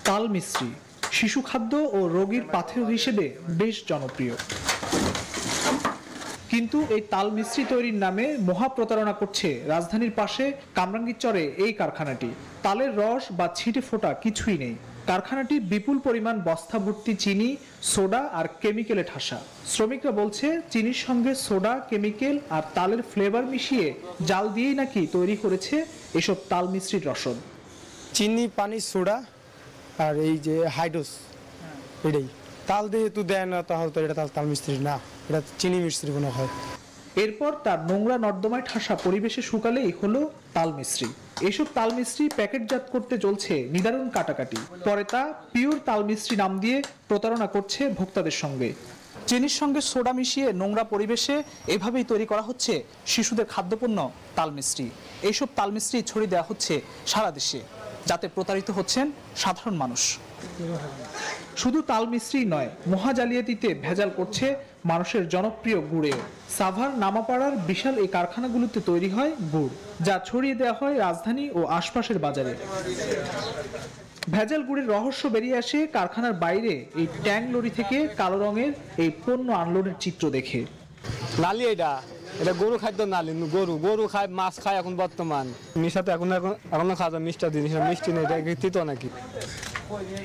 তাল মিস্ত্রি শিশু খাদ্য ও রোগীর পাথেয় হিসেবে বেশ জনপ্রিয়, কিন্তু এই তাল মিস্ত্রি তৈরির নামে মহা প্রতারণা করছে রাজধানীর পাশে কামরাঙ্গীরচরে এই কারখানাটি। তালের রস বা ছিটে ফোটা কিছুই নেই। কারখানাটি বিপুল পরিমাণ বস্তা ভর্তি চিনি, সোডা আর কেমিক্যালে ঠাসা। শ্রমিকরা বলছে চিনির সঙ্গে সোডা, কেমিক্যাল আর তালের ফ্লেভার মিশিয়ে জাল দিয়েই নাকি তৈরি করেছে এসব তাল মিস্ত্রির রসদ। চিনি, পানি, সোডা আর এই যে হাইড্রোস, এটাই তাল দিয়ে তো দেয় না, তাহলে তো এটা তাল মিস্ত্রি না, এটা চিনি মিস্ত্রি মনে হয়। এরপর তার নোংরা নর্দমায় ঠাসা পরিবেশে শুকালেই হলো তাল মিস্ত্রি। এসব তাল মিস্ত্রি প্যাকেটজাত করতে চলছে নিদারুণ কাটাকাটি। পরে তা পিওর তাল মিস্ত্রি নাম দিয়ে প্রতারণা করছে ভোক্তাদের সঙ্গে। চিনির সঙ্গে সোডা মিশিয়ে নোংরা পরিবেশে এভাবেই তৈরি করা হচ্ছে শিশুদের খাদ্যপণ্য তাল মিস্ত্রি। এইসব তাল মিস্ত্রি ছড়িয়ে দেওয়া হচ্ছে সারা দেশে, যাতে প্রতারিত হচ্ছেন সাধারণ মানুষ। শুধু তাল মিস্ত্রি নয়, মহা জালিয়াতিতে ভেজাল করছে মানুষের জনপ্রিয় গুড়েও। সাভার, নামাপাড়ার বিশাল এই কারখানাগুলোতে তৈরি হয় গুড়, যা ছড়িয়ে দেওয়া হয় রাজধানী ও আশপাশের বাজারে। ভেজাল গুড়ের রহস্য বেরিয়ে আসে কারখানার বাইরে এই ট্যাঙ্ক লরি থেকে কালো রঙের এই পণ্য আনলোডের চিত্র দেখে। নালি এটা গরু খাদ্য নালি, গরু খায়, মাছ খায়। এখন বর্তমান মিশাতে এখনো খাওয়া যায় মিষ্টি জিনিস, মিষ্টি নেই, এটা তিতো নাকি।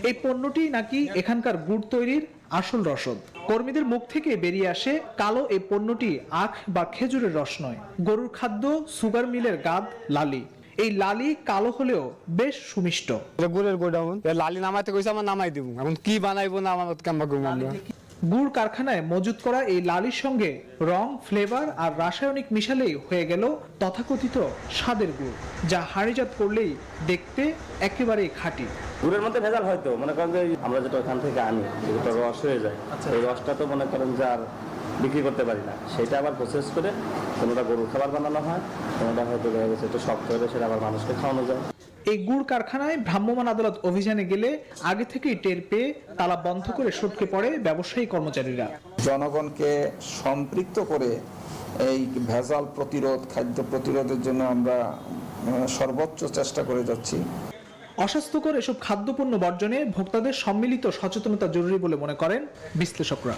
এই পণ্যটি নাকি এখানকার গুড় তৈরির আসল রসদ। কর্মীদের মুখ থেকে বেরিয়ে আসে কালো এই পণ্যটি আখ বা খেজুরের রস নয়, গরুর খাদ্য সুগার মিলের গাদ লালি। এই লালি কালো হলেও বেশ সুমিষ্ট। গুড়ের গোডাউন, লালি নামাইতে কইছে, আমার নামাই দিব, এখন কি বানাইবো না আমার কাম্বা করবো আমরা। গুড় কারখানায় মজুত করা এই লালির সঙ্গে রং, ফ্লেভার আর রাসায়নিক মিশালেই হয়ে গেল তথাকথিত স্বাদের গুড়, যা হাঁড়িজাত করলেই দেখতে একেবারেই খাঁটি। গুড়ের মধ্যে ভেজাল হয়তো মনে করেন যে আমরা যেটা ওখান থেকে আনি, যেটা রস হয়ে যায়, এই রসটা তো মনে করেন যে আর বিক্রি করতে পারি না, সেটা আবার প্রসেস করে কোনোটা গরুর খাবার বানানো হয়, কোনোটা হয়তো দেখা গেছে একটু শক্ত হয়ে সেটা আবার মানুষকে খাওয়ানো যায়। এই গুড় কারখানায় ভ্রাম্যমাণ আদালত অভিযানে গেলে আগে থেকেই টের পেয়ে তালা বন্ধ করে সটকে পড়ে ব্যবসায়ী কর্মচারীরা। জনগণকে সম্পৃক্ত করে এই ভেজাল প্রতিরোধ, খাদ্য প্রতিরোধের জন্য আমরা সর্বোচ্চ চেষ্টা করে যাচ্ছি। অস্বাস্থ্যকর এসব খাদ্যপণ্য বর্জনে ভোক্তাদের সম্মিলিত সচেতনতা জরুরি বলে মনে করেন বিশ্লেষকরা।